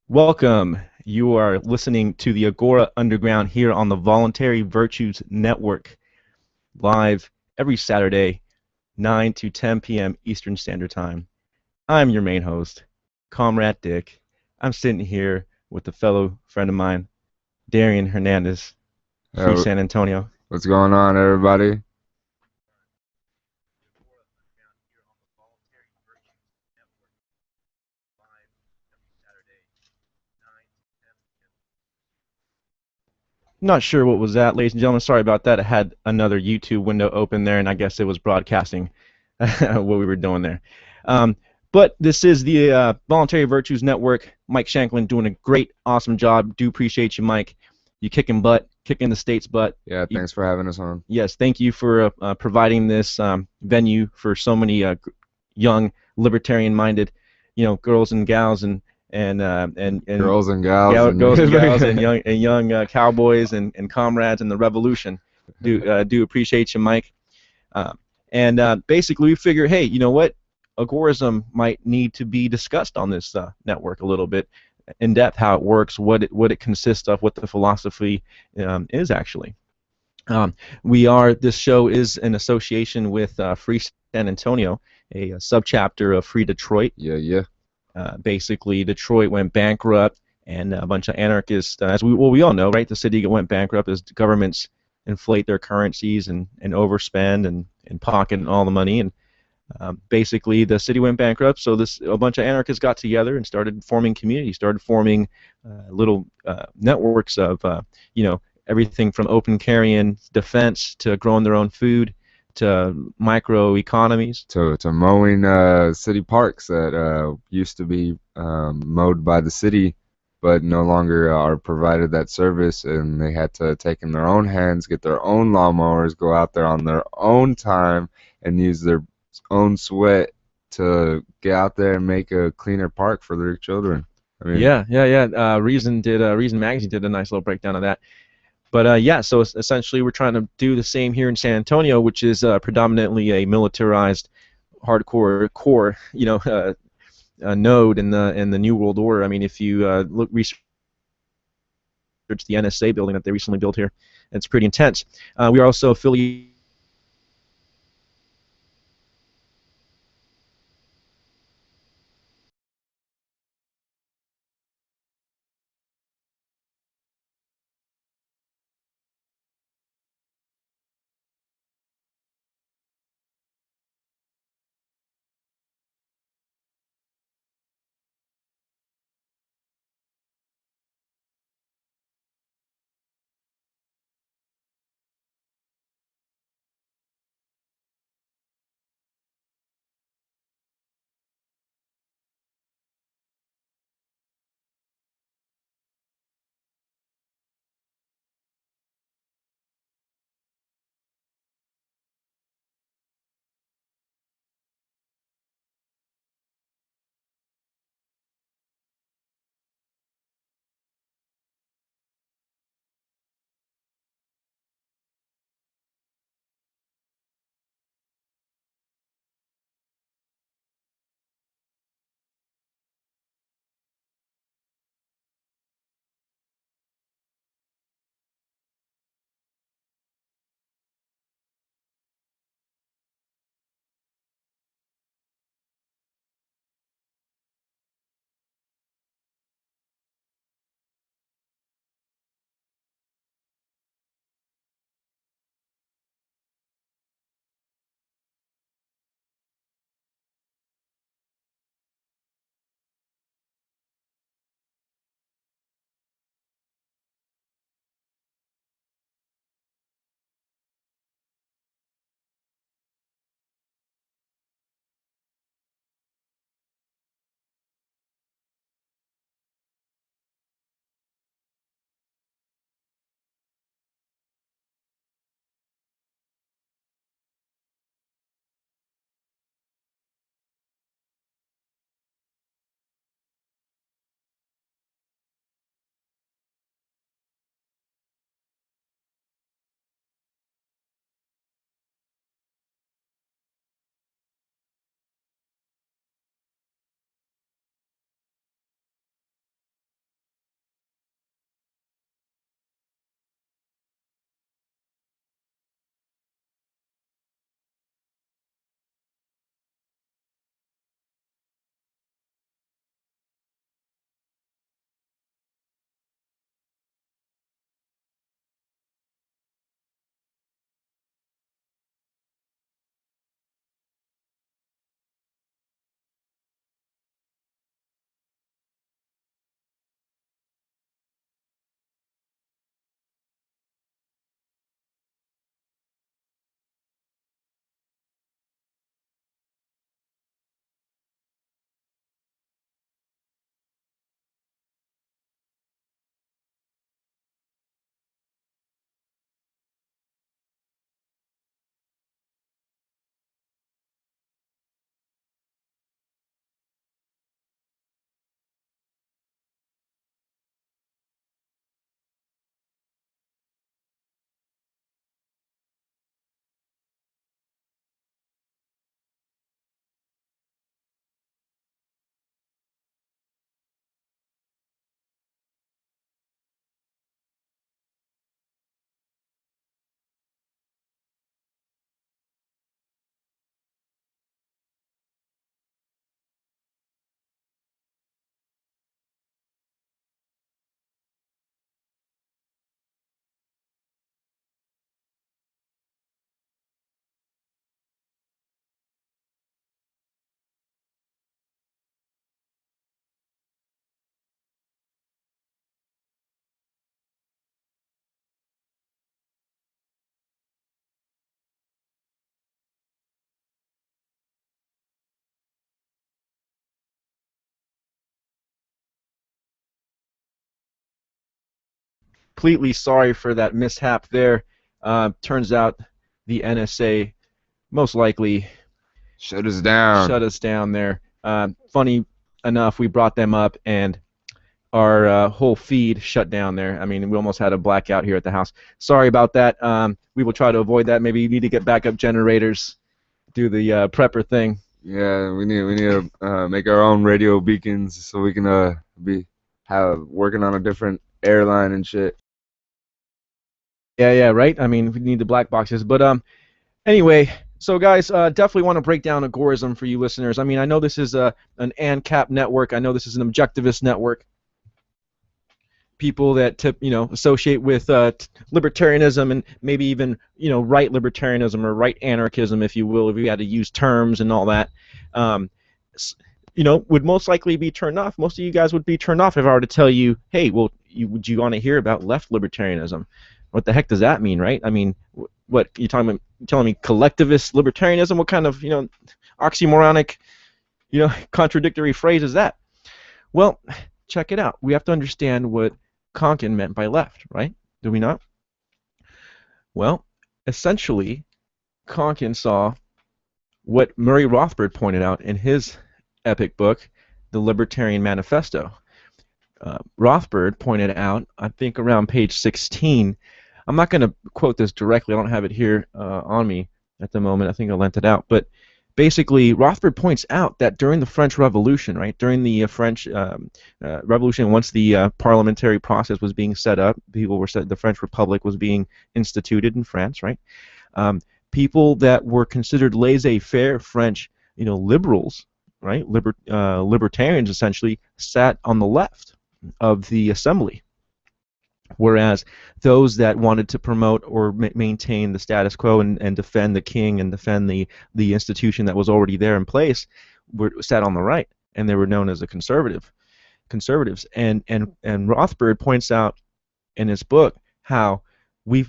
Welcome. You are listening to the Agora Underground here on the Voluntary Virtues Network, live every Saturday, 9 to 10 p.m. Eastern Standard Time. I'm your main host, Comrade Dick. I'm sitting here with a fellow friend of mine, Darian Hernandez from Uh, San Antonio. what's going on, everybody? Not sure what was that, ladies and gentlemen. Sorry about that. I had another YouTube window open there, and I guess it was broadcasting what we were doing there. Um, but this is the Voluntary Virtues Network. Mike Shanklin doing a great, awesome job. Do appreciate you, Mike. You kicking butt, kicking the state's butt. Yeah, You, thanks for having us on. yes, thank you for providing this venue for so many young, libertarian-minded, girls and gals and Girls and gals and girls and gals and young cowboys and comrades in the revolution. Do appreciate you, Mike. Uh, and basically, we figure, hey, you know what? Agorism might need to be discussed on this network a little bit in depth, how it works, what it consists of, what the philosophy is actually. This show is in association with Free San Antonio, a subchapter of Free Detroit. yeah, yeah. Basically, Detroit went bankrupt, and a bunch of anarchists, we all know, right? The city went bankrupt as governments inflate their currencies and overspend and pocket all the money. And basically, the city went bankrupt, so a bunch of anarchists got together and started forming communities, started forming little networks of, everything from open carrying defense to growing their own food to micro economies. To mowing city parks that used to be mowed by the city, but no longer are provided that service, and they had to take in their own hands, get their own lawnmowers, go out there on their own time, and use their own sweat to get out there and make a cleaner park for their children. I mean, Yeah, yeah, yeah. Reason Magazine did a nice little breakdown of that. But yeah, so essentially we're trying to do the same here in San Antonio, which is predominantly a militarized, hardcore core, node in the New World Order. I mean, if you research the NSA building that they recently built here, it's pretty intense. We are also affiliated completely sorry for that mishap there. Turns out the NSA most likely Shut us down. shut us down there. Funny enough, we brought them up and our whole feed shut down there. I mean, we almost had a blackout here at the house. Sorry about that. We will try to avoid that. Maybe you need to get backup generators, do the prepper thing. Yeah, we need to make our own radio beacons so we can be have working on a different airline and shit. Yeah, right. I mean, we need the black boxes. But anyway, so guys, definitely want to break down agorism for you listeners. I mean, I know this is an ANCAP network. I know this is an objectivist network. People that associate with libertarianism and maybe even right libertarianism or right anarchism, if you will, if you had to use terms and all that, would most likely be turned off. Most of you guys would be turned off if I were to tell you, hey, well, would you want to hear about left libertarianism? What the heck does that mean, right? I mean, what you talking about? Telling me collectivist libertarianism? What kind of oxymoronic, contradictory phrase is that? Well, check it out. We have to understand what Konkin meant by left, right? Do we not? Well, essentially, Konkin saw what Murray Rothbard pointed out in his epic book, The Libertarian Manifesto. Rothbard pointed out, I think around page 16, I'm not going to quote this directly, I don't have it here on me at the moment, I think I lent it out, but basically, Rothbard points out that during the French Revolution, right, during the French Revolution, once the parliamentary process was being set up, the French Republic was being instituted in France, right? People that were considered laissez-faire French, liberals, right, libertarians essentially, sat on the left of the assembly. Whereas those that wanted to promote or maintain the status quo and defend the king and defend the institution that was already there in place sat on the right, and they were known as the conservatives. And Rothbard points out in his book how we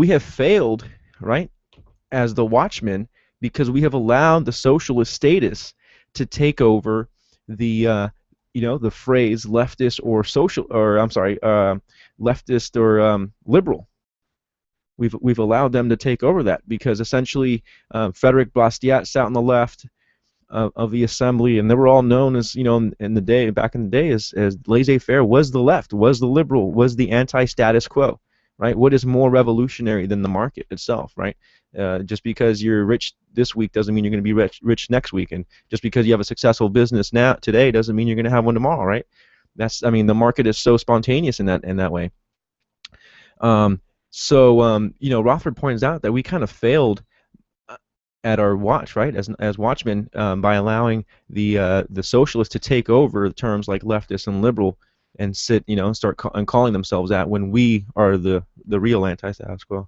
have failed, right, as the watchmen, because we have allowed the socialist status to take over the the phrase leftist or leftist or liberal. We've allowed them to take over that because essentially Frederick Bastiat sat on the left of the assembly, and they were all known as back in the day as laissez-faire was the left, was the liberal, was the anti-status quo, right? What is more revolutionary than the market itself, right? Just because you're rich this week doesn't mean you're going to be rich next week, and just because you have a successful business today doesn't mean you're going to have one tomorrow, right? The market is so spontaneous in that way. Rothbard points out that we kind of failed at our watch, right, as watchmen, by allowing the socialists to take over terms like leftist and liberal and start calling themselves that when we are the real anti-status quo.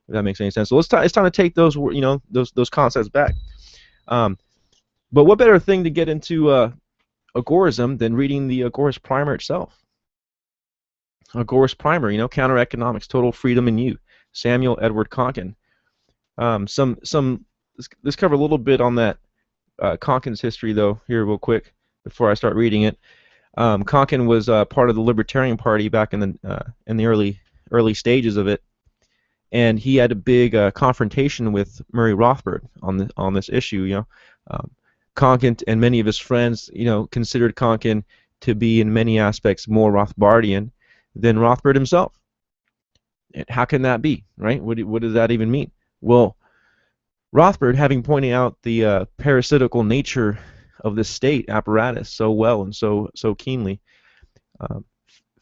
If that makes any sense. So it's time to take those those concepts back. But what better thing to get into agorism than reading the Agorist Primer itself? Agorist Primer, Counter Economics, Total Freedom in You, Samuel Edward Konkin. Let's cover a little bit on that Konkin's history though here real quick before I start reading it. Konkin was part of the Libertarian Party back in the early stages of it. And he had a big confrontation with Murray Rothbard on this issue. Konkin and many of his friends, considered Konkin to be in many aspects more Rothbardian than Rothbard himself. How can that be, right? What does that even mean? Well, Rothbard, having pointed out the parasitical nature of the state apparatus so well and so keenly,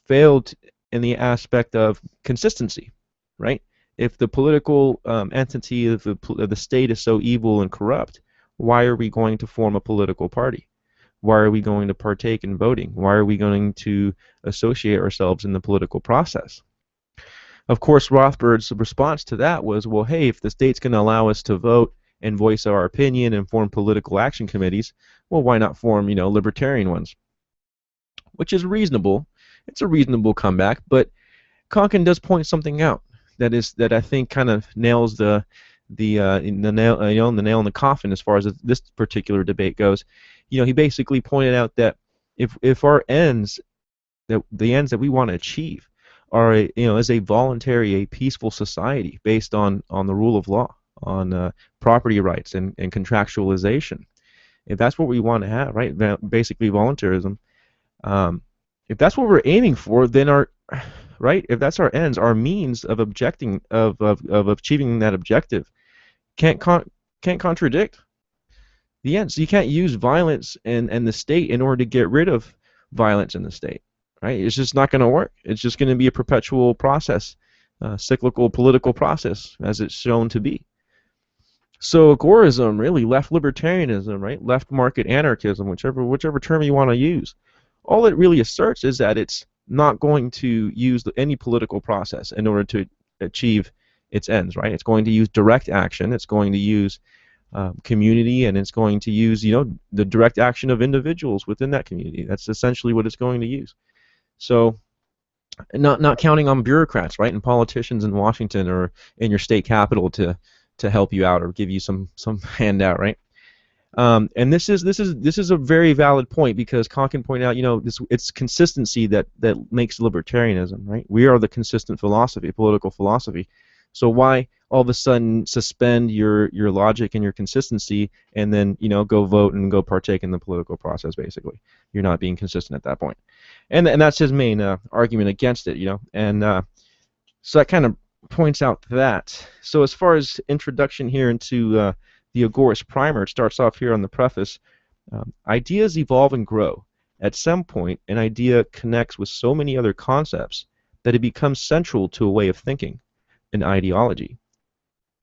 failed in the aspect of consistency, right? If the political entity of the state is so evil and corrupt, why are we going to form a political party? Why are we going to partake in voting? Why are we going to associate ourselves in the political process? Of course, Rothbard's response to that was, well, hey, if the state's going to allow us to vote and voice our opinion and form political action committees, well, why not form, libertarian ones? Which is reasonable. It's a reasonable comeback, but Konkin does point something out that I think kind of nails the nail in the coffin as far as this particular debate goes. He basically pointed out that if our ends, the ends that we want to achieve, is a voluntary, a peaceful society based on the rule of law, on property rights and contractualization. If that's what we want to have, right? Basically voluntarism. Um, if that's what we're aiming for, then our right, if that's our ends, our means of objecting of achieving that objective can't contradict the ends. You can't use violence and the state in order to get rid of violence in the state, right? It's just not going to work. It's just going to be a perpetual process, cyclical political process, as it's shown to be. So agorism, really, left libertarianism, right, left market anarchism, whichever term you want to use, all it really asserts is that it's not going to use any political process in order to achieve its ends, right? It's going to use direct action. It's going to use community, and it's going to use, the direct action of individuals within that community. That's essentially what it's going to use. So, not counting on bureaucrats, right, and politicians in Washington or in your state capital to help you out or give you some handout, right? And this is a very valid point, because Konkin pointed out, it's consistency that makes libertarianism, right? We are the consistent philosophy, political philosophy. So why all of a sudden suspend your logic and your consistency and then go vote and go partake in the political process? Basically, you're not being consistent at that point, and that's his main argument against it, and so that kind of points out that. So as far as introduction here into the Agorist Primer, it starts off here on the preface. Ideas evolve and grow. At some point, an idea connects with so many other concepts that it becomes central to a way of thinking, an ideology.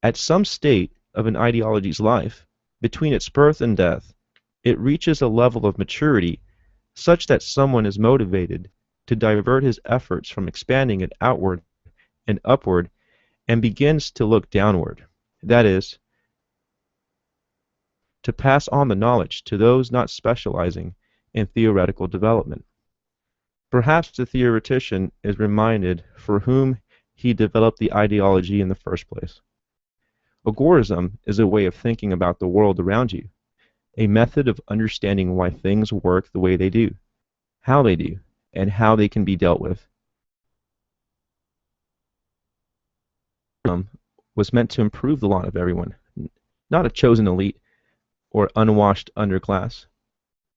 At some state of an ideology's life, between its birth and death, it reaches a level of maturity such that someone is motivated to divert his efforts from expanding it outward and upward and begins to look downward. That is, to pass on the knowledge to those not specializing in theoretical development. Perhaps the theoretician is reminded for whom he developed the ideology in the first place. Agorism is a way of thinking about the world around you, a method of understanding why things work the way they do, how they do, and how they can be dealt with. Was meant to improve the lot of everyone, not a chosen elite or unwashed underclass.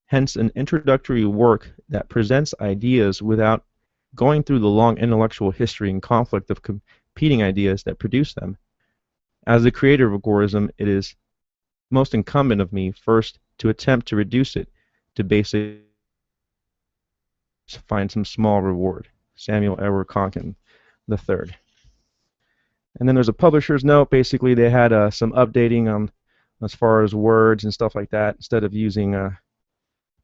Hence, an introductory work that presents ideas without going through the long intellectual history and conflict of competing ideas that produce them. As the creator of agorism, it is most incumbent of me first to attempt to reduce it to basic, find some small reward. Samuel Edward Konkin III. And then there's a publisher's note. Basically, they had some updating on as far as words and stuff like that. Instead of using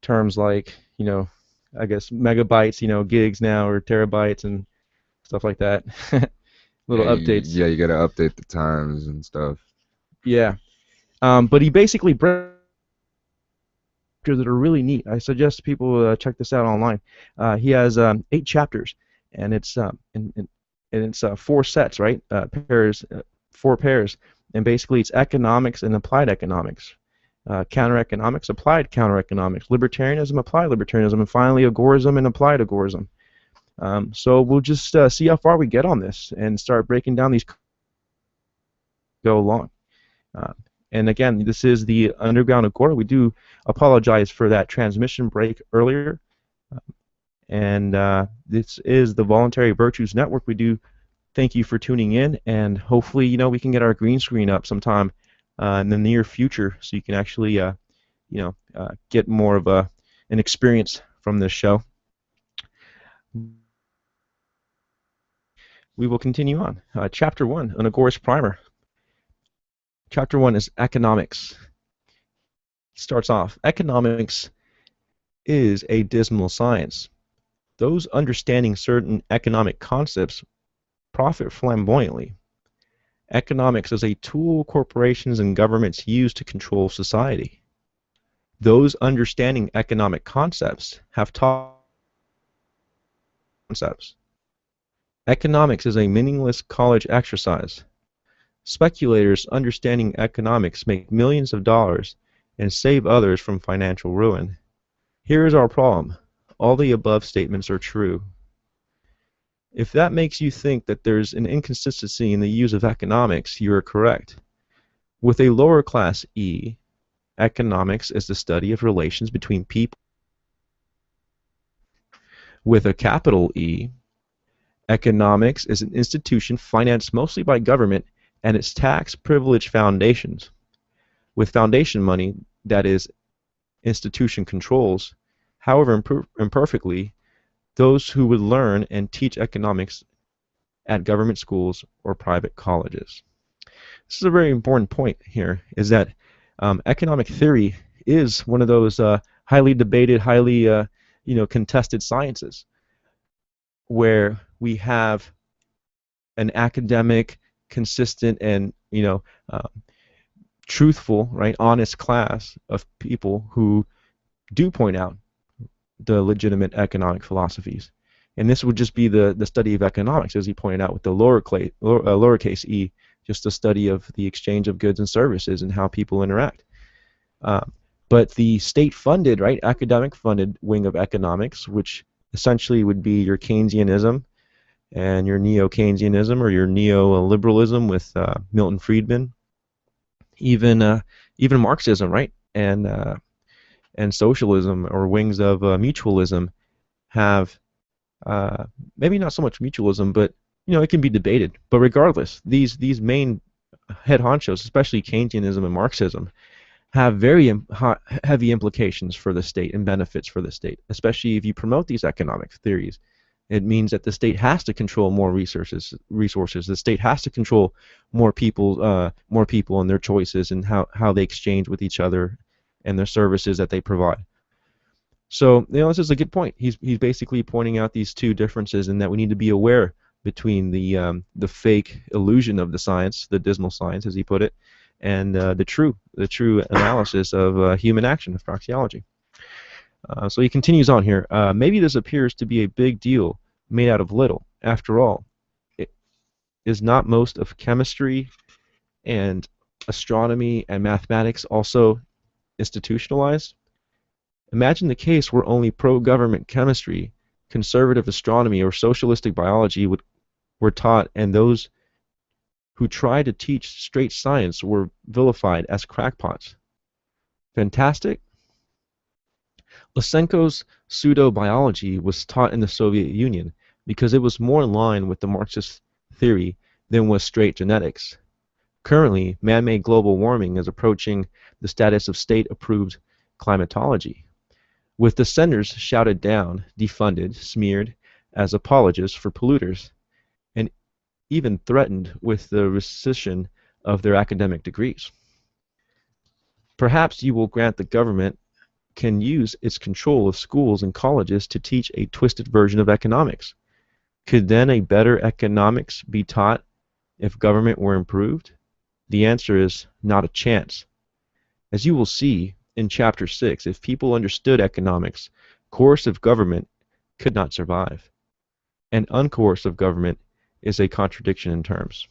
terms like, I guess megabytes, gigs now, or terabytes and stuff like that. Little updates. Yeah, you gotta update the times and stuff. Yeah. But he basically that are really neat. I suggest people check this out online. He has 8 chapters, and it's and it's 4 sets, right? Pairs, 4 pairs, and basically it's economics and applied economics, counter-economics, applied counter-economics, libertarianism, applied libertarianism, and finally agorism and applied agorism. So we'll just see how far we get on this and start breaking down these. Go along. And again, this is the Underground Agora. We do apologize for that transmission break earlier. And this is the Voluntary Virtues Network. We do thank you for tuning in, and hopefully, we can get our green screen up sometime in the near future, so you can actually, get more of an experience from this show. We will continue on. Chapter 1, an Agorist Primer. Chapter 1 is economics. Starts off, economics is a dismal science. Those understanding certain economic concepts profit flamboyantly. Economics is a tool corporations and governments use to control society. Those understanding economic concepts have taught concepts. Economics is a meaningless college exercise. Speculators understanding economics make millions of dollars and save others from financial ruin. Here is our problem. All the above statements are true. If that makes you think that there's an inconsistency in the use of economics, you are correct. With a lower class E, economics is the study of relations between people. With a capital E, economics is an institution financed mostly by government and its tax privileged foundations. With foundation money, that is, institution controls, however imperfectly, those who would learn and teach economics at government schools or private colleges. This is a very important point here, is that economic theory is one of those highly debated, highly contested sciences where we have an academic, consistent, and truthful, right, honest class of people who do point out the legitimate economic philosophies. And this would just be the study of economics, as he pointed out, with the lowercase e, just the study of the exchange of goods and services and how people interact. But the state-funded, right, academic-funded wing of economics, which essentially would be your Keynesianism and your neo-Keynesianism or your neoliberalism with Milton Friedman, even Marxism, right, and socialism or wings of mutualism have maybe not so much mutualism, but it can be debated. But regardless, these main head honchos, especially Keynesianism and Marxism, have very heavy implications for the state and benefits for the state, especially if you promote these economic theories. It means that the state has to control more resources. The state has to control more people and their choices and how they exchange with each other and their services that they provide. So this is a good point. He's basically pointing out these two differences, and that we need to be aware between the fake illusion of the science, the dismal science, as he put it, and the true analysis of human action, of praxeology. So he continues on here. Maybe this appears to be a big deal made out of little. After all, it is not most of chemistry and astronomy and mathematics also institutionalized? Imagine the case where only pro-government chemistry, conservative astronomy, or socialistic biology were taught, and those who tried to teach straight science were vilified as crackpots. Fantastic? Lysenko's pseudo-biology was taught in the Soviet Union because it was more in line with the Marxist theory than was straight genetics. Currently, man-made global warming is approaching the status of state-approved climatology, with dissenters shouted down, defunded, smeared as apologists for polluters, and even threatened with the rescission of their academic degrees. Perhaps you will grant the government can use its control of schools and colleges to teach a twisted version of economics. Could then a better economics be taught if government were improved? The answer is not a chance. As you will see in Chapter 6, if people understood economics, coercive government could not survive. And uncoercive government is a contradiction in terms.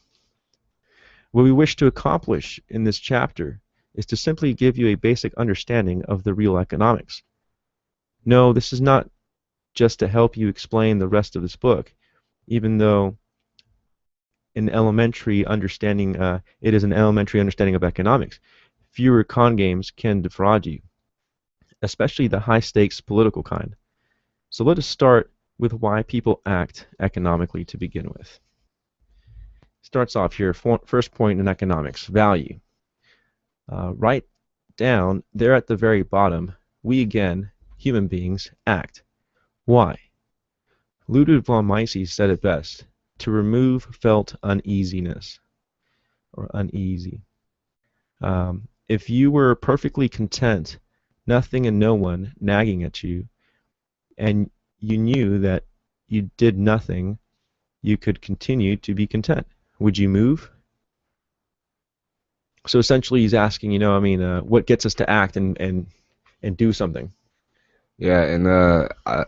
What we wish to accomplish in this chapter is to simply give you a basic understanding of the real economics. No, this is not just to help you explain the rest of this book, even though an elementary understanding, it is an elementary understanding of economics. Fewer con games can defraud you, especially the high-stakes political kind. So let us start with why people act economically to begin with. Starts off here, first point in economics, value. Right down there at the very bottom, we again, human beings, act. Why? Ludwig von Mises said it best: to remove felt uneasiness, or uneasy. If you were perfectly content, nothing and no one nagging at you, and you knew that you did nothing, you could continue to be content. Would you move? So essentially he's asking, what gets us to act and do something? Yeah, and I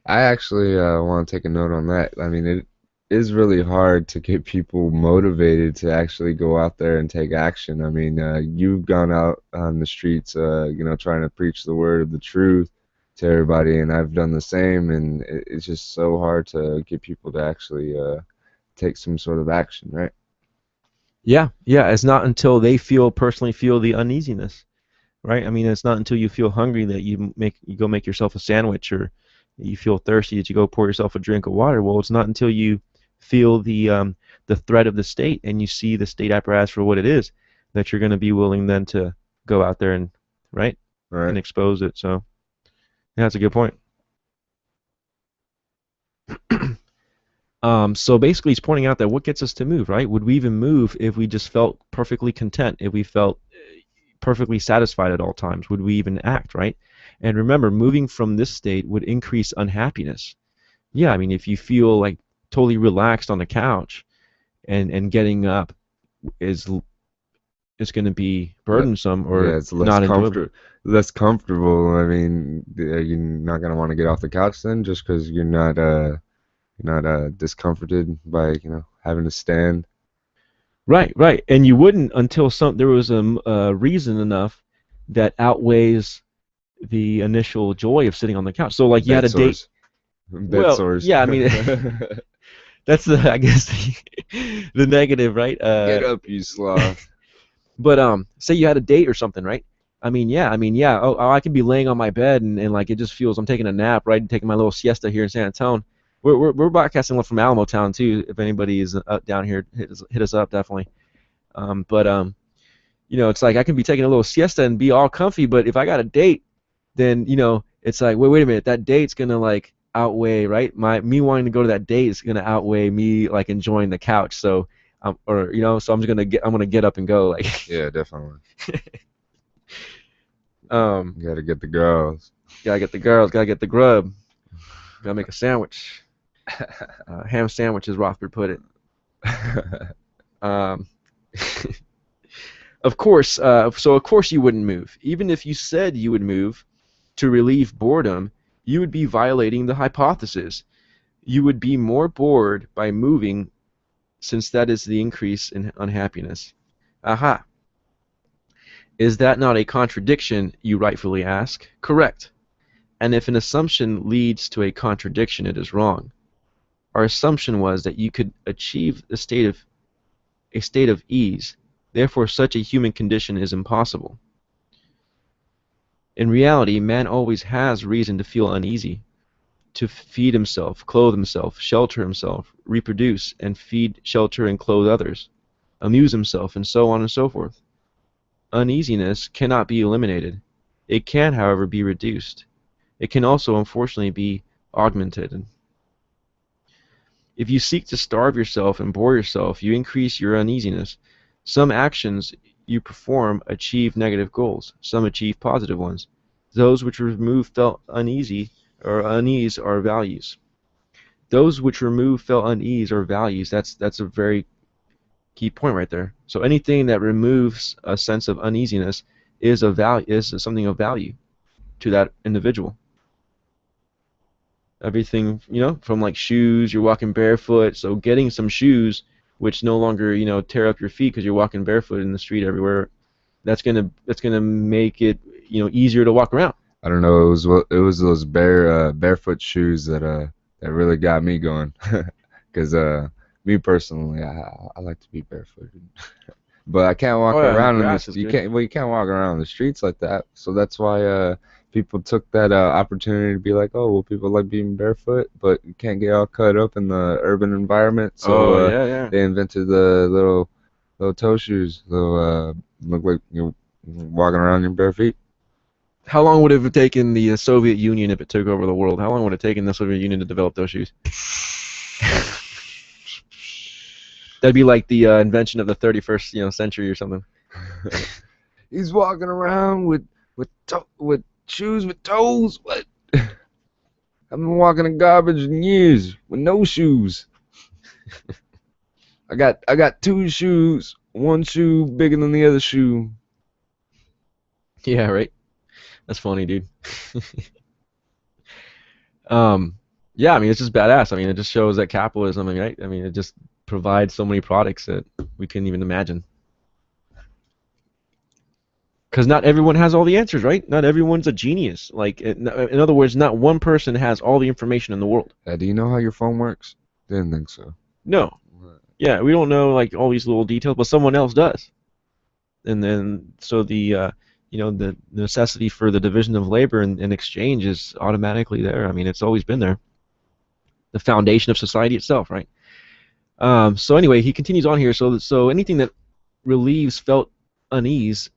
actually want to take a note on that. I mean, it is really hard to get people motivated to actually go out there and take action. I mean, you've gone out on the streets, trying to preach the word of the truth, to everybody, and I've done the same, and it's just so hard to get people to actually take some sort of action, right? Yeah, yeah. It's not until they personally feel the uneasiness, right? I mean, it's not until you feel hungry that you go make yourself a sandwich, or you feel thirsty that you go pour yourself a drink of water. Well, it's not until you feel the threat of the state and you see the state apparatus for what it is that you're going to be willing then to go out there and right Right. and expose it. So yeah, that's a good point. So basically, he's pointing out that what gets us to move, right? Would we even move if we just felt perfectly content, if we felt perfectly satisfied at all times? Would we even act, right? And remember, moving from this state would increase unhappiness. Yeah, I mean, if you feel like totally relaxed on the couch and getting up is going to be Le- burdensome yeah, or it's not enjoyable. less comfortable. I mean, are you not gonna want to get off the couch then, just because you're not discomforted by having to stand? Right, right. And you wouldn't until there was a reason enough that outweighs the initial joy of sitting on the couch. So like you had Bed a date. sores, bed Well, sores. yeah, I mean that's I guess the negative, right? Get up, you sloth. But say you had a date or something, right? I mean, yeah. I could be laying on my bed and like it just feels I'm taking a nap, right? And taking my little siesta here in San Antonio. We're broadcasting from Alamo Town too. If anybody is down here, hit us up definitely. But it's like I can be taking a little siesta and be all comfy, but if I got a date, then it's like wait a minute, that date's gonna like outweigh, right? Me wanting to go to that date is gonna outweigh me like enjoying the couch. So so I'm gonna get up and go like Yeah, definitely. um You gotta get the girls. gotta get the girls, gotta get the grub, gotta make a sandwich, ham sandwich as Rothbard put it. Um, of course you wouldn't move. Even if you said you would move to relieve boredom, you would be violating the hypothesis. You would be more bored by moving since that is the increase in unhappiness. Aha. Is that not a contradiction, you rightfully ask? Correct. And if an assumption leads to a contradiction, it is wrong. Our assumption was that you could achieve a state of ease. Therefore, such a human condition is impossible. In reality, man always has reason to feel uneasy, to feed himself, clothe himself, shelter himself, reproduce, and feed, shelter, and clothe others, amuse himself, and so on and so forth. Uneasiness cannot be eliminated. It can, however, be reduced. It can also, unfortunately, be augmented. If you seek to starve yourself and bore yourself, you increase your uneasiness. Some actions you perform achieve negative goals. Some achieve positive ones. Those which remove felt uneasy or unease are values. Those which remove felt unease are values. That's a very key point right there. So anything that removes a sense of uneasiness is something of value to that individual. Everything, from like shoes, you're walking barefoot, so getting some shoes which no longer, tear up your feet because you're walking barefoot in the street everywhere, that's gonna make it, easier to walk around. I don't know. It was those barefoot shoes that really got me going. Cause me personally, I like to be barefooted. But I can't walk Oh yeah, and the around in grass this. is You good. can't. Well, you can't walk around the streets like that. So that's why people took that opportunity to be like, oh, well, people like being barefoot, but you can't get all cut up in the urban environment. So Oh yeah, yeah. they invented the little toe shoes. Little look like you're walking around in your bare feet. How long would it have taken the Soviet Union if it took over the world? How long would it have taken the Soviet Union to develop those shoes? That'd be like the invention of the 31st, century or something. He's walking around with shoes with toes. What? I've been walking in garbage in years with no shoes. I got two shoes, one shoe bigger than the other shoe. Yeah, right. That's funny, dude. um, yeah, I mean, it's just badass. I mean, it just shows that capitalism, I mean, right? I mean, it just provides so many products that we couldn't even imagine. Because not everyone has all the answers, right? Not everyone's a genius. Like, in other words, not one person has all the information in the world. Do you know how your phone works? Didn't think so. No. Yeah, we don't know like all these little details, but someone else does. And then so the necessity for the division of labor and exchange is automatically there. I mean, it's always been there. The foundation of society itself, right? So anyway, he continues on here. So anything that relieves felt unease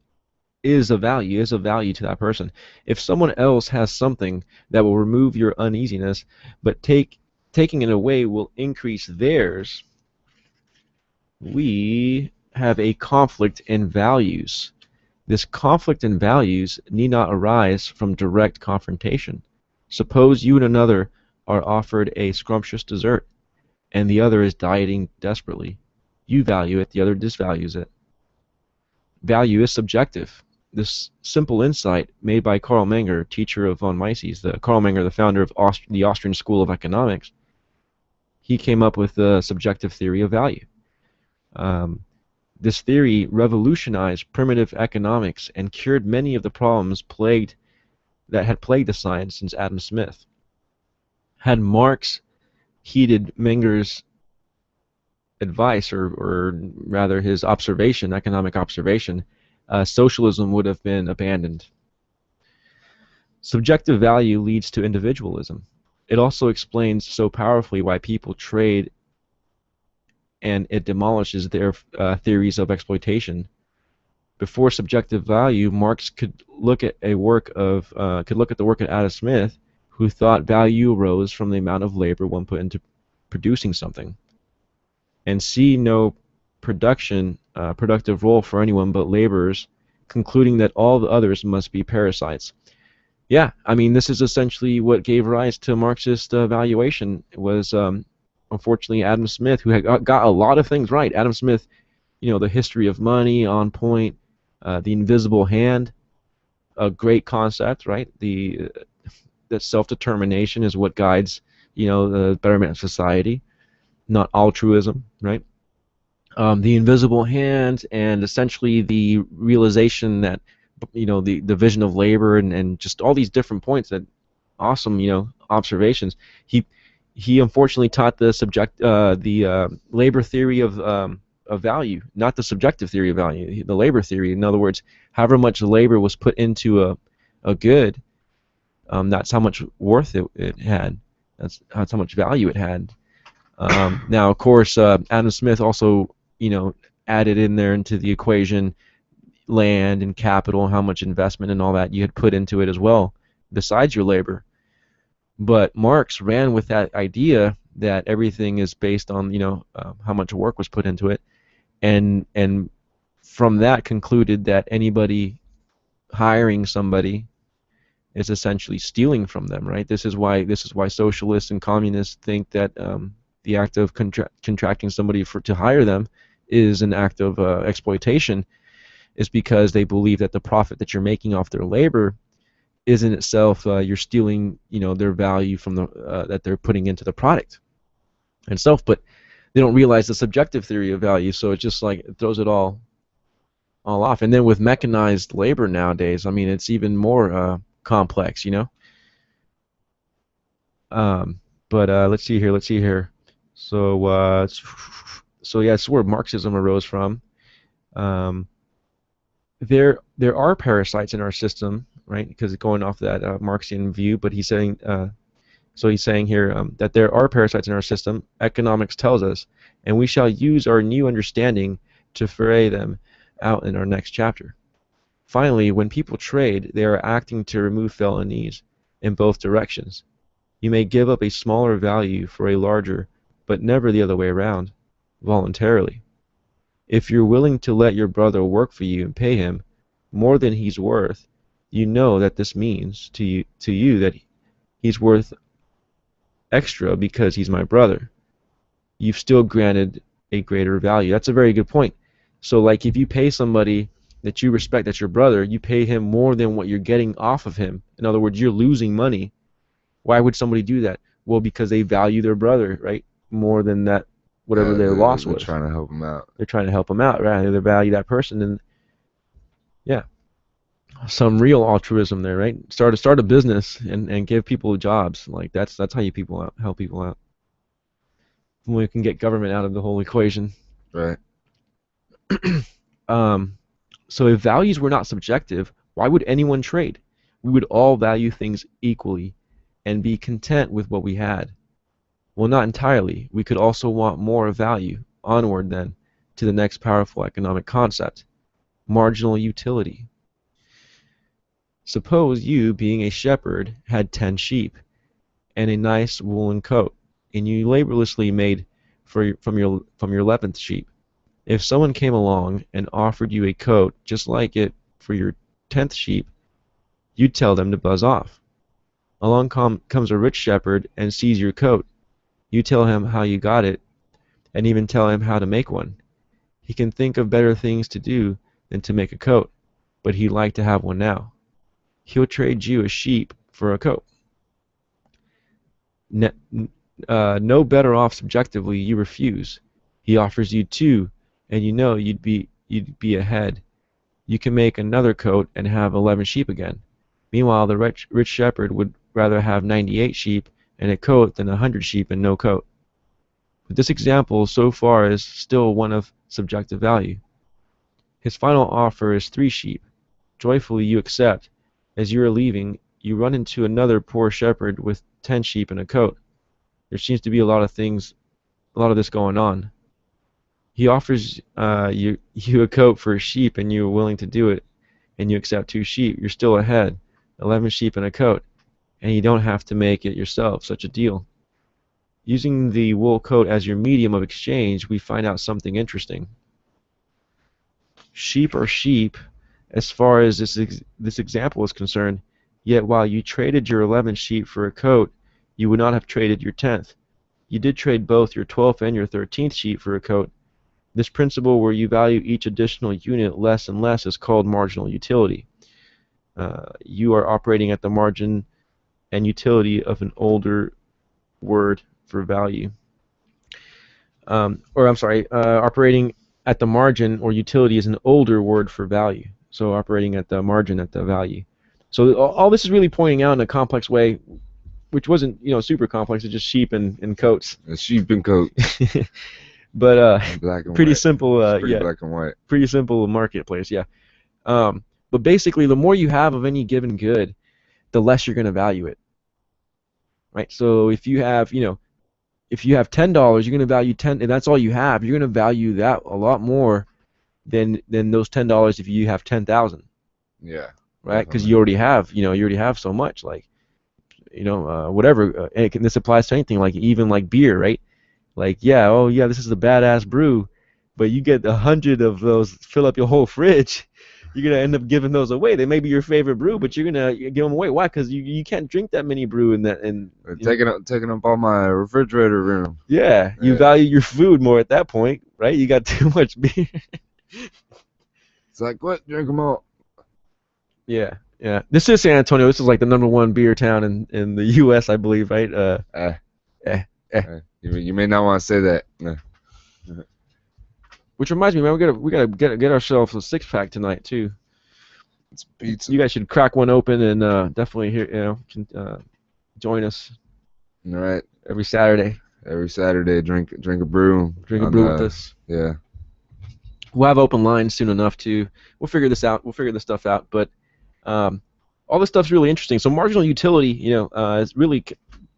is a value to that person. If someone else has something that will remove your uneasiness, but taking it away will increase theirs, we have a conflict in values. This conflict in values need not arise from direct confrontation. Suppose you and another are offered a scrumptious dessert, and the other is dieting desperately. You value it, the other disvalues it. Value is subjective. This simple insight made by Karl Menger, teacher of von Mises, Karl Menger, the founder of the Austrian School of Economics, he came up with the subjective theory of value. This theory revolutionized primitive economics and cured many of the problems that had plagued the science since Adam Smith. Had Marx heeded Menger's advice, or rather his observation, economic observation, socialism would have been abandoned. Subjective value leads to individualism. It also explains so powerfully why people trade, and it demolishes their theories of exploitation. Before subjective value, Marx could look at the work of Adam Smith, who thought value arose from the amount of labor one put into producing something, and see no productive role for anyone but laborers, concluding that all the others must be parasites. Yeah, I mean, this is essentially what gave rise to Marxist valuation. It was unfortunately Adam Smith, who had got a lot of things right. Adam Smith, the history of money on point, the invisible hand, a great concept, right? That self-determination is what guides, the betterment of society, not altruism, right? The invisible hand, and essentially the realization that, the division of labor, and just all these different points, that awesome, observations. He unfortunately taught the labor theory of value, not the subjective theory of value, the labor theory. In other words, however much labor was put into a good, that's how much worth it had. That's how much value it had. Now, of course, Adam Smith also, added in there into the equation land and capital, how much investment and all that you had put into it as well, besides your labor. But Marx ran with that idea that everything is based on, how much work was put into it, and from that concluded that anybody hiring somebody is essentially stealing from them, right? This is why socialists and communists think that the act of contracting somebody to hire them is an act of exploitation, is because they believe that the profit that you're making off their labor is in itself, you're stealing, their value from that they're putting into the product itself. But they don't realize the subjective theory of value, so it's just like it throws it all off. And then with mechanized labor nowadays, I mean, it's even more complex, But let's see here. So yeah, it's where Marxism arose from. There are parasites in our system, right? Because going off that Marxian view, but he's saying here that there are parasites in our system. Economics tells us, and we shall use our new understanding to foray them out in our next chapter. Finally, when people trade, they are acting to remove felonies in both directions. You may give up a smaller value for a larger, but never the other way around, voluntarily. If you're willing to let your brother work for you and pay him more than he's worth, you know that this means to you that he's worth extra because he's my brother. You've still granted a greater value. That's a very good point. So like if you pay somebody that you respect, that's your brother, you pay him more than what you're getting off of him. In other words, you're losing money. Why would somebody do that? Well, because they value their brother, right? More than that, whatever their loss was. They're trying to help them out. They're trying to help them out, right? They value that person, and yeah. some real altruism there, right? Start a business and give people jobs. Like that's how you people out, help people out. When we can get government out of the whole equation. Right. Um, so if values were not subjective, why would anyone trade? We would all value things equally and be content with what we had. Well, not entirely. We could also want more value. Onward, then, to the next powerful economic concept, marginal utility. Suppose you, being a shepherd, had 10 sheep and a nice woolen coat, and you laboriously made from your 11th sheep. If someone came along and offered you a coat just like it for your 10th sheep, you'd tell them to buzz off. Along comes a rich shepherd and sees your coat. You tell him how you got it, and even tell him how to make one. He can think of better things to do than to make a coat, but he'd like to have one now. He'll trade you a sheep for a coat. No better off subjectively, you refuse. He offers you two, and you know you'd be ahead. You can make another coat and have 11 sheep again. Meanwhile, the rich shepherd would rather have 98 sheep and a coat than 100 sheep and no coat. But this example so far is still one of subjective value. His final offer is 3 sheep. Joyfully you accept. As you are leaving, you run into another poor shepherd with 10 sheep and a coat. There seems to be a lot of this going on. He offers you a coat for a sheep, and you are willing to do it, and you accept 2 sheep. You're still ahead, 11 sheep and a coat, and you don't have to make it yourself. Such a deal. Using the wool coat as your medium of exchange, we find out something interesting. Sheep are sheep, as far as this example is concerned. Yet while you traded your 11th sheep for a coat, you would not have traded your 10th. You did trade both your 12th and your 13th sheep for a coat. This principle where you value each additional unit less and less is called marginal utility. You are operating at the margin and utility of an older word for value. Operating at the margin or utility is an older word for value. So operating at the margin at the value. So all this is really pointing out in a complex way, which wasn't super complex. It's just sheep and coats. A sheep and coat. But black and pretty white. simple. Pretty black and white. Pretty simple marketplace. Yeah. But basically, the more you have of any given good, the less you're going to value it. Right. So if you have $10, you're going to value 10, and that's all you have. You're going to value that a lot more than those $10 if you have 10,000. Yeah. Right. Because you already have so much. Like, whatever. And this applies to anything. Like even like beer. Right. Like, this is a badass brew, but you get 100 of those, fill up your whole fridge. You're gonna end up giving those away. They may be your favorite brew, but you're gonna give them away. Why? Because you can't drink that many brew in that. And taking up all my refrigerator room. Yeah, you value your food more at that point, right? You got too much beer. It's like, what? Drink them all. Yeah. This is San Antonio. This is like the #1 beer town in the U.S., I believe, right? You may not want to say that. Which reminds me, man, we gotta get ourselves a 6-pack tonight too. It's pizza. You guys should crack one open and definitely join us. All right. Every Saturday. Drink a brew. Drink a brew with us. Yeah. We'll have open lines soon enough too. We'll figure this out. We'll figure this stuff out. But all this stuff's really interesting. So marginal utility, is really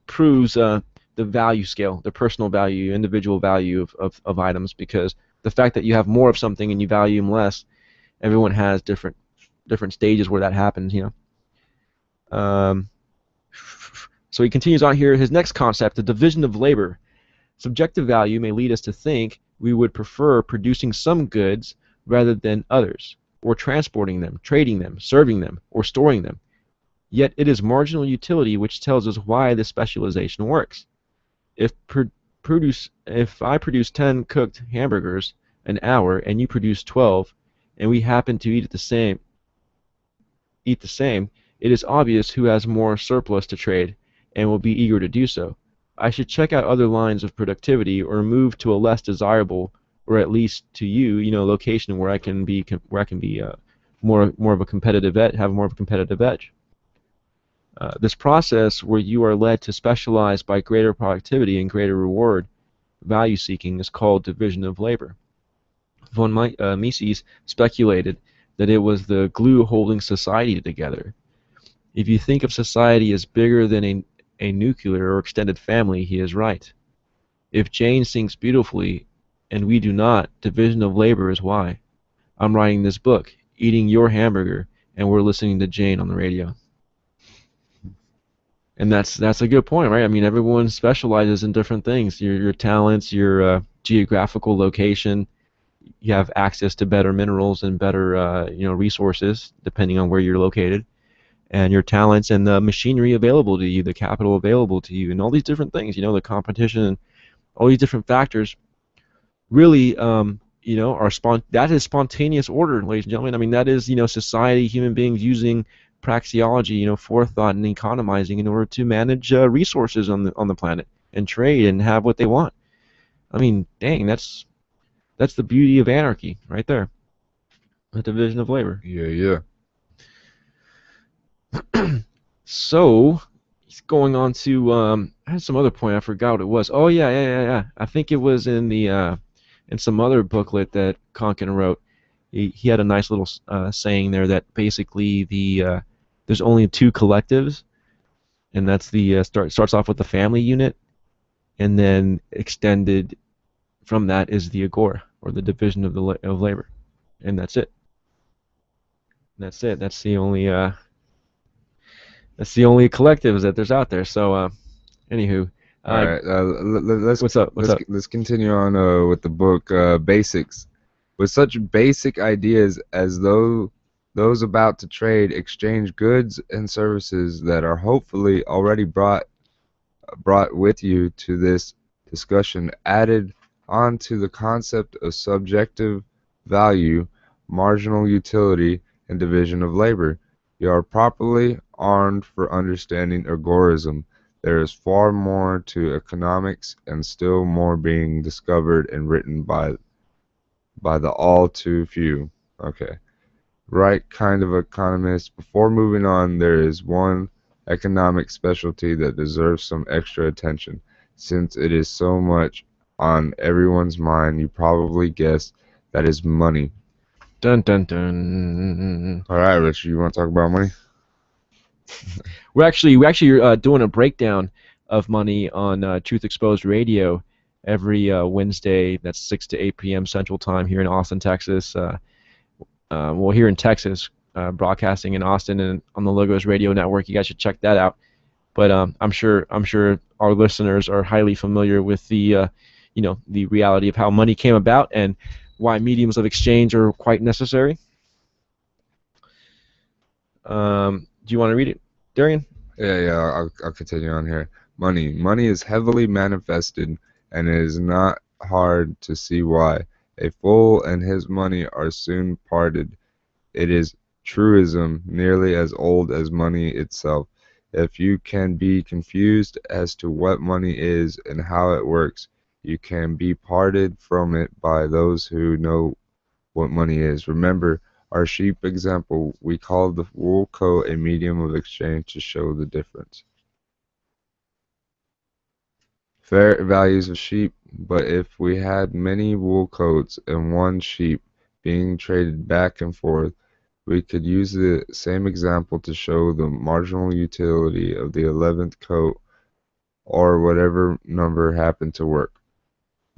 proves the value scale, the personal value, individual value of items, because the fact that you have more of something and you value them less, everyone has different stages where that happens, So he continues on here. His next concept, the division of labor. Subjective value may lead us to think we would prefer producing some goods rather than others, or transporting them, trading them, serving them, or storing them. Yet it is marginal utility which tells us why this specialization works. If I produce 10 cooked hamburgers an hour and you produce 12, and we happen to eat the same, it is obvious who has more surplus to trade and will be eager to do so. I should check out other lines of productivity or move to a less desirable, or at least to you, location where I can be more of a competitive edge, have more of a competitive edge. This process where you are led to specialize by greater productivity and greater reward value seeking is called division of labor. Von Mises speculated that it was the glue holding society together. If you think of society as bigger than a nuclear or extended family, he is right. If Jane sings beautifully and we do not, division of labor is why. I'm writing this book, eating your hamburger, and we're listening to Jane on the radio. And that's a good point, right? I mean, everyone specializes in different things. Your talents, your geographical location, you have access to better minerals and better resources depending on where you're located, and your talents and the machinery available to you, the capital available to you, and all these different things. The competition and all these different factors really are that is spontaneous order, ladies and gentlemen. I mean, that is society, human beings using praxeology, forethought and economizing in order to manage resources on the planet and trade and have what they want. I mean, dang, that's the beauty of anarchy right there. The division of labor. Yeah. So, going on to I had some other point, I forgot what it was. Oh yeah. I think it was in the in some other booklet that Konkin wrote. He had a nice little saying there that basically there's only two collectives, and that's the starts off with the family unit, and then extended from that is the Agora, or the division of labor, and that's it. That's it. That's the only collectives that there's out there. So, anywho, All right. Let's what's up? What's up? let's continue on with the book Basics. With such basic ideas as though those about to trade exchange goods and services that are hopefully already brought with you to this discussion, added on to the concept of subjective value, marginal utility, and division of labor, you are properly armed for understanding agorism. There is far more to economics and still more being discovered and written by the all too few. Okay. Right kind of economist. Before moving on, there is one economic specialty that deserves some extra attention. Since it is so much on everyone's mind, you probably guess that is money. Dun dun dun. All right, Rich, you want to talk about money? We actually doing a breakdown of money on Truth Exposed Radio every Wednesday. That's 6 to 8 p.m. Central Time here in Austin, Texas. Here in Texas, broadcasting in Austin and on the Logos Radio Network. You guys should check that out. But I'm sure our listeners are highly familiar with the the reality of how money came about and why mediums of exchange are quite necessary. Do you want to read it, Darian? Yeah. I'll continue on here. Money is heavily manifested, and it is not hard to see why. A fool and his money are soon parted. It is truism nearly as old as money itself. If you can be confused as to what money is and how it works, you can be parted from it by those who know what money is. Remember our sheep example. We call the wool coat a medium of exchange to show the difference. Fair values of sheep, but if we had many wool coats and one sheep being traded back and forth, we could use the same example to show the marginal utility of the 11th coat or whatever number happened to work.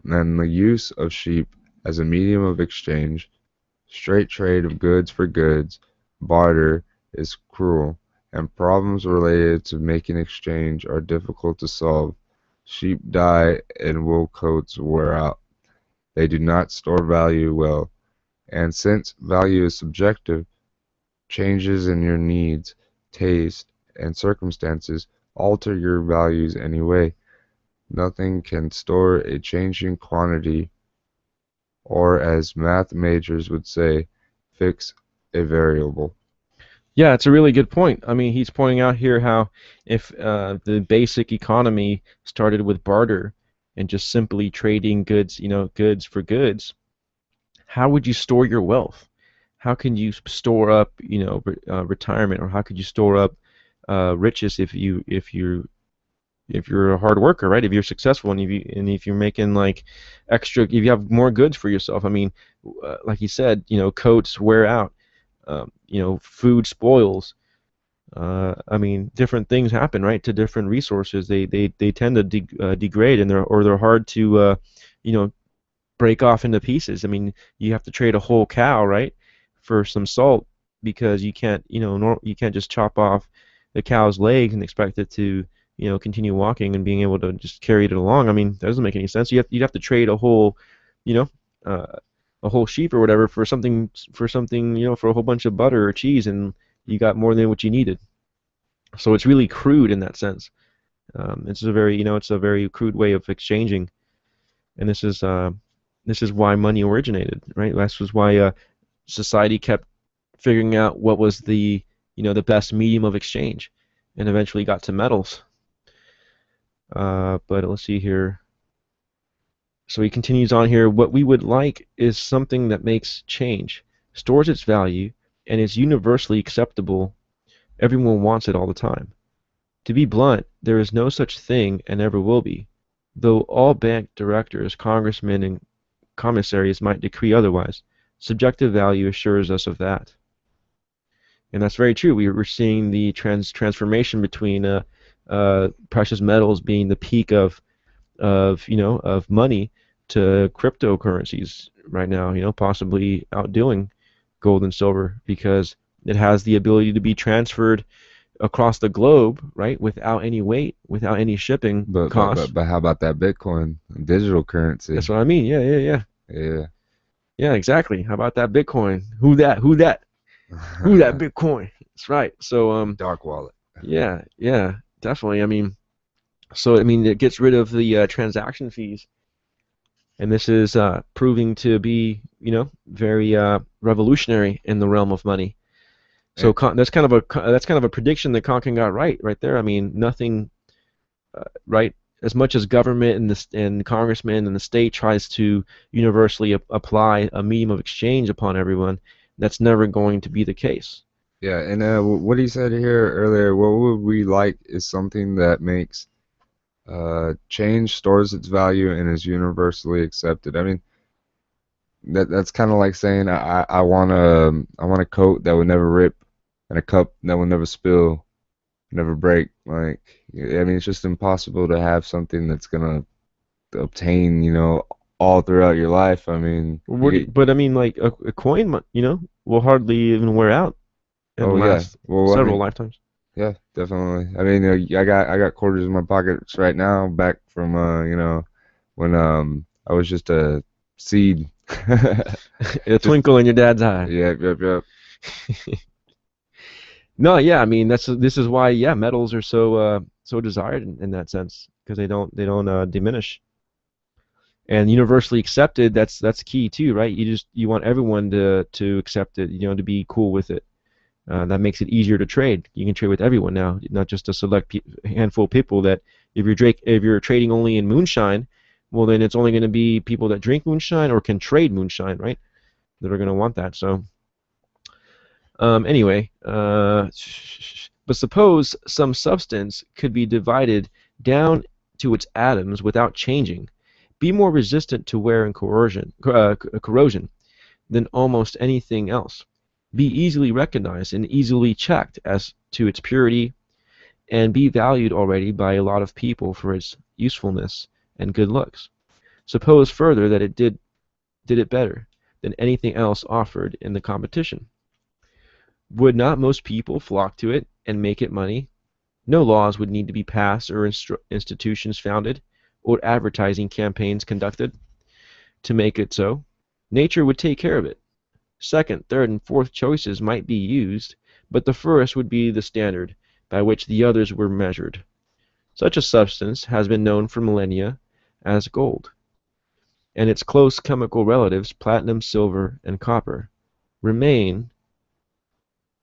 And the use of sheep as a medium of exchange, straight trade of goods for goods, barter, is cruel, and problems related to making exchange are difficult to solve. Sheep die and wool coats wear out. They do not store value well, and since value is subjective, changes in your needs, taste, and circumstances alter your values anyway. Nothing can store a changing quantity, or as math majors would say, fix a variable. Yeah, it's a really good point. I mean, he's pointing out here how if the basic economy started with barter and just simply trading goods, goods for goods, how would you store your wealth? how can you store up, retirement, or how could you store up riches if you're a hard worker, right? If you're successful and if you're making like extra, if you have more goods for yourself. I mean, like you said, coats wear out, food spoils. I mean, different things happen, right? To different resources, they tend to degrade, and they're hard to, you know, break off into pieces. I mean, you have to trade a whole cow, right, for some salt because you can't, you can't just chop off the cow's legs and expect it to, continue walking and being able to just carry it along. I mean, that doesn't make any sense. You'd have to trade a whole, you know, uh, a whole sheep or whatever for something, for a whole bunch of butter or cheese, and you got more than what you needed. So it's really crude in that sense. It's a very crude way of exchanging, and this is why money originated, right? This was why society kept figuring out what was the best medium of exchange, and eventually got to metals. But let's see here. So he continues on here. What we would like is something that makes change, stores its value, and is universally acceptable. Everyone wants it all the time. To be blunt, there is no such thing and never will be, though all bank directors, congressmen, and commissaries might decree otherwise. Subjective value assures us of that. And that's very true. We're seeing the transformation between precious metals being the peak of money to cryptocurrencies right now. Possibly outdoing gold and silver because it has the ability to be transferred across the globe, right, without any weight, without any shipping But but costs. but but how about that Bitcoin, digital That's currency? what I mean. Yeah, yeah, yeah, Yeah. yeah. Exactly. How about that Bitcoin? Who that? Who that? Who that Bitcoin? That's right. So Dark wallet. yeah, yeah, definitely. I mean, it gets rid of the transaction fees, and this is proving to be, very revolutionary in the realm of money. Eh, So that's kind of a prediction that Konkin got right there. I mean, nothing, right? As much as government and congressmen and the state tries to universally apply a medium of exchange upon everyone, that's never going to be the case. Yeah, and what he said here earlier, what would we like is something that makes change, stores its value, and is universally accepted. I mean, that's kind of like saying I want a coat that would never rip and a cup that will never spill, never break. Like, I mean, it's just impossible to have something that's gonna obtain, all throughout your life. I mean, But I mean, like a coin, will hardly even wear out and oh yeah, last well, I several mean, lifetimes. yeah, definitely. I mean, I got quarters in my pockets right now, back from when I was just a seed. A Just twinkle in your dad's eye. yep, yep, yep. No, yeah, I mean this is why, yeah, metals are so desired in that sense because they don't diminish, and universally accepted. That's key too, right? You want everyone to accept it, to be cool with it. That makes it easier to trade. You can trade with everyone now, not just a select handful of people. That if you're trading only in moonshine, well then it's only going to be people that drink moonshine or can trade moonshine, right? That are going to want that. So anyway, but suppose some substance could be divided down to its atoms without changing, be more resistant to wear and corrosion than almost anything else, be easily recognized and easily checked as to its purity, and be valued already by a lot of people for its usefulness and good looks. Suppose further that it did it better than anything else offered in the competition. Would not most people flock to it and make it money? No laws would need to be passed or institutions founded or advertising campaigns conducted to make it so. Nature would take care of it. Second, third, and fourth choices might be used, but the first would be the standard by which the others were measured. Such a substance has been known for millennia as gold, and its close chemical relatives, platinum, silver, and copper, remain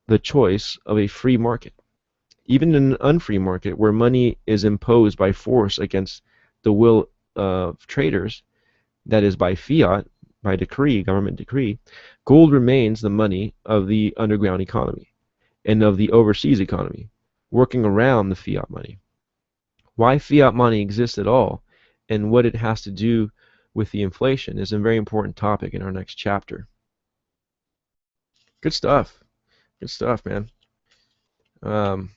the choice of a free market. Even in an unfree market where money is imposed by force against the will of traders, that is by fiat, by decree, government decree, Gold remains the money of the underground economy and of the overseas economy, working around the fiat money. Why fiat money exists at all and what it has to do with the inflation is a very important topic in our next chapter. Good stuff. Good stuff, man. Um,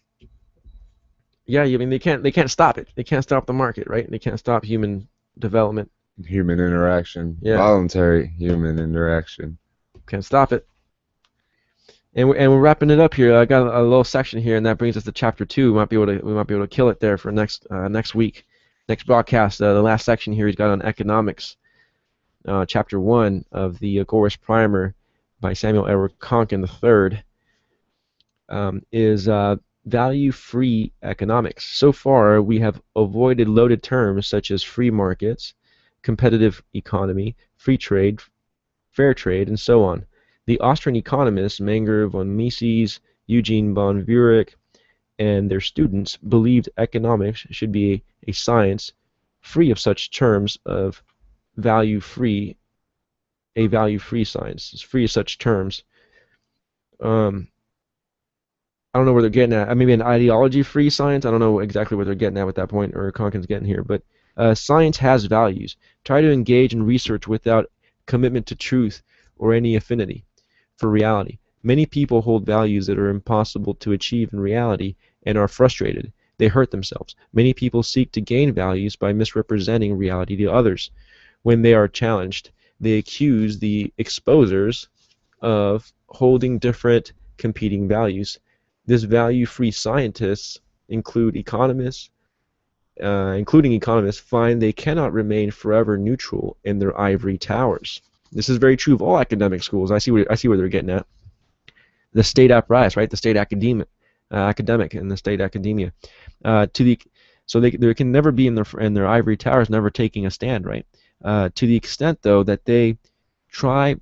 yeah, I mean they can't stop it. They can't stop the market, right? They can't stop human development. Human interaction, Yeah, voluntary human interaction. can't stop it. And we're wrapping it up here. I got a little section here, and that brings us to chapter 2. We might be able to kill it there for next week, next broadcast. The last section here he's got on economics, chapter 1 of the Agorist Primer by Samuel Edward Konkin III, is value-free economics. So far, we have avoided loaded terms such as free markets, competitive economy, free trade, fair trade, and so on. The Austrian economists Menger von Mises, Eugene von Viereck, and their students believed economics should be a science free of such terms of value-free, a value-free science. It's free of such terms. Um, I don't know where they're getting at. Maybe an ideology-free science. I don't know exactly what they're getting at with that point, or Konkin's getting here. But science has values. Try to engage in research without commitment to truth or any affinity for reality. Many people hold values that are impossible to achieve in reality and are frustrated. They hurt themselves. Many people seek to gain values by misrepresenting reality to others. When they are challenged, they accuse the exposers of holding different competing values. This value-free scientists include economists, including economists, find they cannot remain forever neutral in their ivory towers. This is very true of all academic schools. I see where they're getting at. The state apparatus, right? The state academic, and the state academia. So they can never be in their ivory towers, never taking a stand, right? To the extent though that they try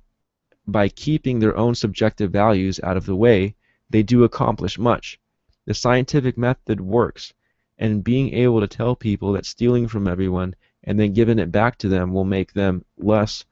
by keeping their own subjective values out of the way, they do accomplish much. The scientific method works, and being able to tell people that stealing from everyone and then giving it back to them will make them less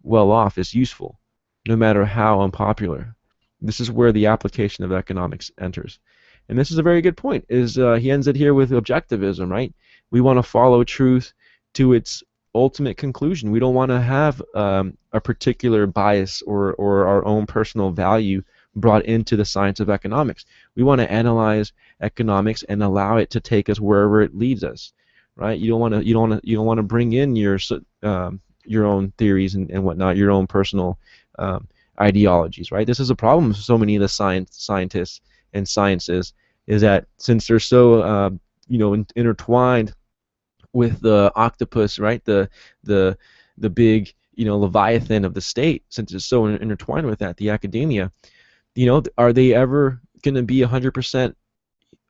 well off is useful, no matter how unpopular. This is where the application of economics enters. And this is a very good point. He ends it here with objectivism, right? We want to follow truth to its ultimate conclusion. We don't want to have a particular bias or our own personal value brought into the science of economics. We want to analyze economics and allow it to take us wherever it leads us, right? You don't want to bring in your own theories and whatnot, your own personal ideologies, right? This is a problem with so many of the scientists and sciences, is that since they're so intertwined with the octopus, right? The big leviathan of the state, since it's so intertwined with that, the academia. Are they ever going to be 100%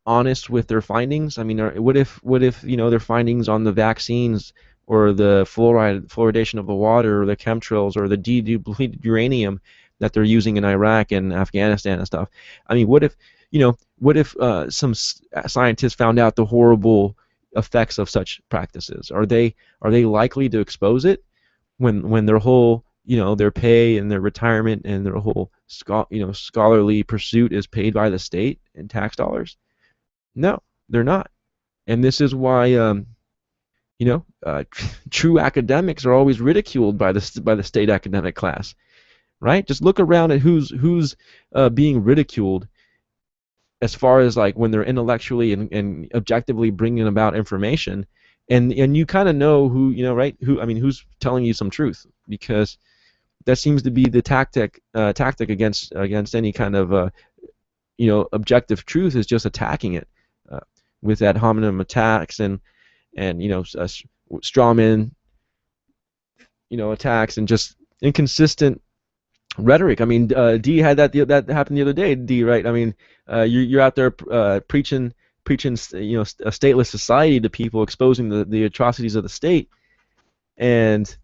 honest with their findings? I mean, what if their findings on the vaccines or the fluoridation of the water or the chemtrails or the depleted uranium that they're using in Iraq and Afghanistan and stuff? I mean, what if some scientists found out the horrible effects of such practices? Are they likely to expose it when their whole their pay and their retirement and their whole scholarly pursuit is paid by the state in tax dollars? No, they're not. And this is why true academics are always ridiculed by the state academic class, right? Just look around at who's being ridiculed as far as like when they're intellectually and objectively bringing about information, and you kind of know who right, who's telling you some truth, because that seems to be the tactic against any kind of objective truth, is just attacking it with ad hominem attacks and strawman attacks and just inconsistent rhetoric. I mean, D had that happened the other day. D, right? I mean, you're out there preaching a stateless society to people, exposing the atrocities of the state, and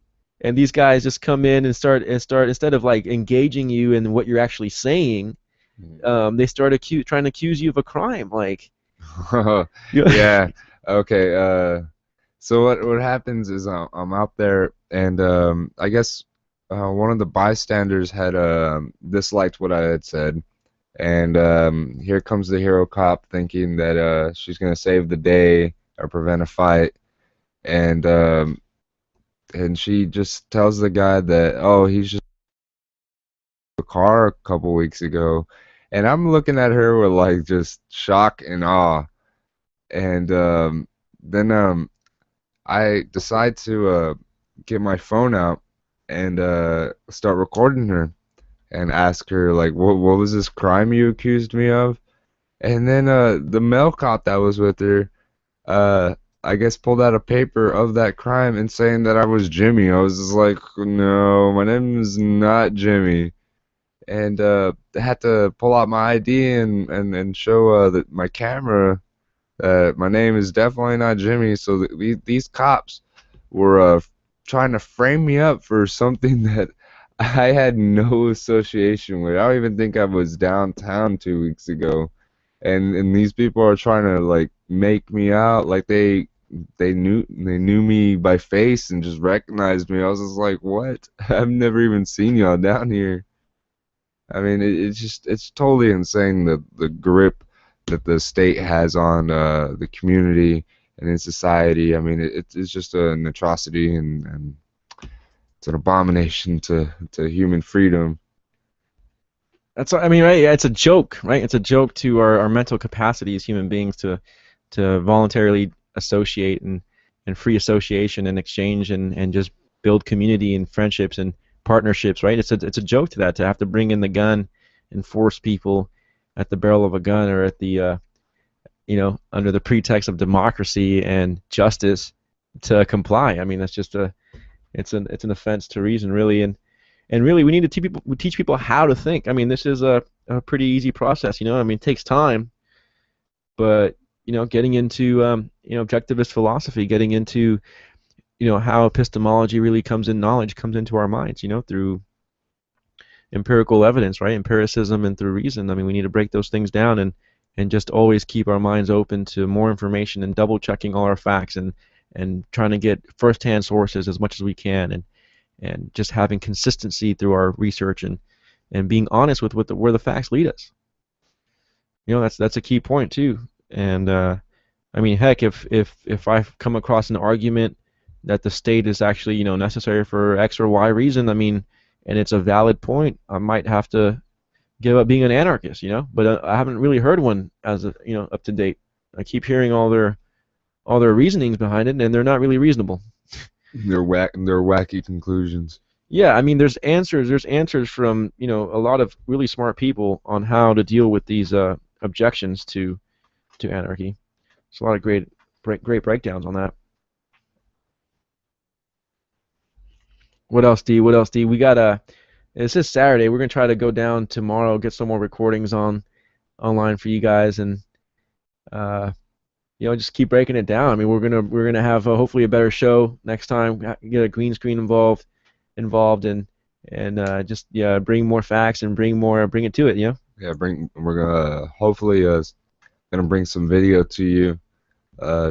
these guys just come in and start instead of like engaging you in what you're actually saying, they start trying to accuse you of a crime, like. Yeah. Okay. So what happens is I'm out there, and I guess one of the bystanders had disliked what I had said, and here comes the hero cop thinking that she's gonna save the day or prevent a fight, and she just tells the guy that, oh, he's just in the car a couple weeks ago, and I'm looking at her with like just shock and awe, and then I decide to get my phone out and start recording her and ask her like, what was this crime you accused me of? And then the male cop that was with her, uh, I guess pulled out a paper of that crime and saying that I was Jimmy. I was just like, no, my name is not Jimmy. And I had to pull out my ID and show that my camera my name is definitely not Jimmy. So these cops were trying to frame me up for something that I had no association with. I don't even think I was downtown 2 weeks ago, and these people are trying to like make me out like they knew me by face and just recognized me. I was just like, what? I've never even seen y'all down here. I mean, it's totally insane the grip that the state has on the community and in society. I mean, it's just an atrocity and it's an abomination to human freedom. That's, I mean, right? Yeah, it's a joke, right? It's a joke to our mental capacity as human beings to voluntarily associate and free association and exchange and just build community and friendships and partnerships, right? It's a joke to that, to have to bring in the gun and force people at the barrel of a gun or at the under the pretext of democracy and justice to comply. I mean, that's just it's an offense to reason, really, and really we need to teach people how to think. I mean, this is a pretty easy process, I mean, it takes time, but getting into objectivist philosophy, getting into how epistemology really knowledge comes into our minds, through empirical evidence, right? Empiricism and through reason. I mean, we need to break those things down and just always keep our minds open to more information and double checking all our facts and trying to get first-hand sources as much as we can and just having consistency through our research and being honest with where the facts lead us. That's a key point too. And I mean, heck, if I come across an argument that the state is actually necessary for X or Y reason, I mean, and it's a valid point, I might have to give up being an anarchist, But I haven't really heard one as up to date. I keep hearing all their reasonings behind it, and they're not really reasonable. They're wacky conclusions. Yeah, I mean, there's answers. There's answers from a lot of really smart people on how to deal with these objections to anarchy. There's a lot of great breakdowns on that. What else, D? What else, D? We got this is Saturday. We're gonna try to go down tomorrow, get some more recordings online for you guys, and just keep breaking it down. I mean, we're gonna have hopefully a better show next time. Get a green screen involved, and just bring more facts and bring it to it. Yeah, we're gonna hopefully gonna bring some video to you,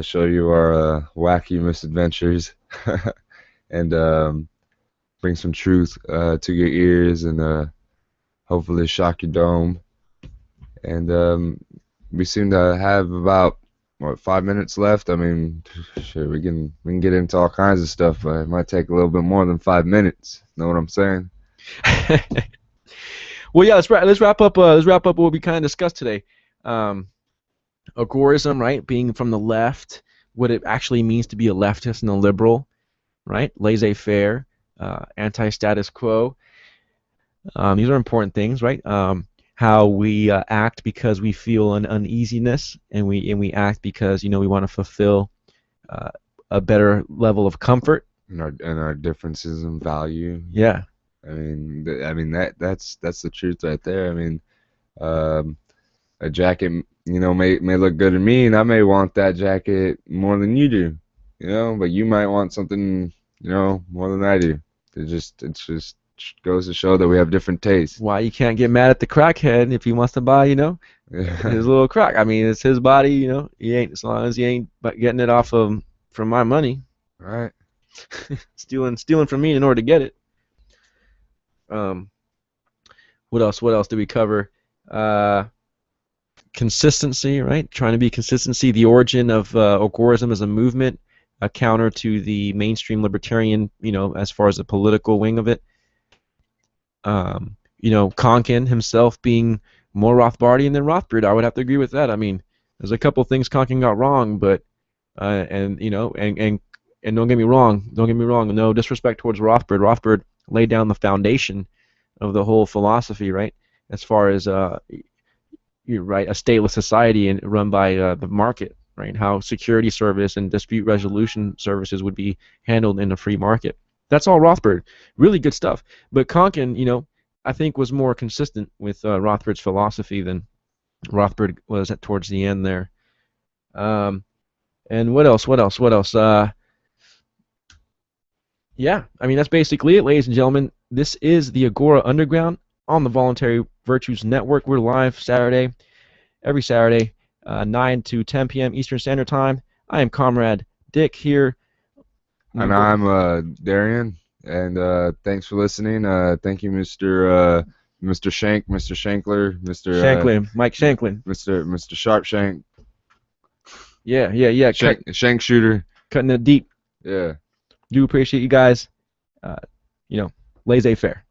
show you our wacky misadventures, and bring some truth to your ears and hopefully shock your dome. And we seem to have about 5 minutes left. I mean, sure, we can get into all kinds of stuff, but it might take a little bit more than 5 minutes. Know what I'm saying? Well, yeah. Let's wrap up what we kind of discussed today. Agorism, right? Being from the left, what it actually means to be a leftist and a liberal, right? Laissez-faire, anti-status quo. These are important things, right? How we act because we feel an uneasiness, and we act because we want to fulfill a better level of comfort. And our differences in value. Yeah. I mean that's the truth right there. I mean, a jacket may look good to me, and I may want that jacket more than you do, but you might want something more than I do. It just goes to show that we have different tastes. Why you can't get mad at the crackhead if he wants to buy, his little crack. I mean, it's his body, he ain't, as long as he ain't getting it off of from my money. Right. stealing from me in order to get it. Um, what else? What else did we cover? Uh, Consistency, right? Trying to be consistency. The origin of Agorism as a movement, a counter to the mainstream libertarian, as far as the political wing of it. Konkin himself being more Rothbardian than Rothbard. I would have to agree with that. I mean, there's a couple things Konkin got wrong, but and don't get me wrong, no disrespect towards Rothbard. Rothbard laid down the foundation of the whole philosophy, right? As far as you're right, a stateless society and run by the market, right? How security service and dispute resolution services would be handled in a free market. That's all Rothbard. Really good stuff. But Konkin, I think was more consistent with Rothbard's philosophy than Rothbard was towards the end there. And what else? What else? What else? Yeah, I mean, that's basically it, ladies and gentlemen. This is the Agora Underground on the Voluntary Virtues Network. We're live every Saturday, 9 to 10 p.m. Eastern Standard Time. I am Comrade Dick here. And I'm Darian, and thanks for listening. Thank you, Mr. Shank, Mr. Shankler, Shanklin, Mike Shanklin, Mr. Sharpshank. Yeah. Shank shooter. Cutting it deep. Yeah. Do appreciate you guys. Laissez-faire.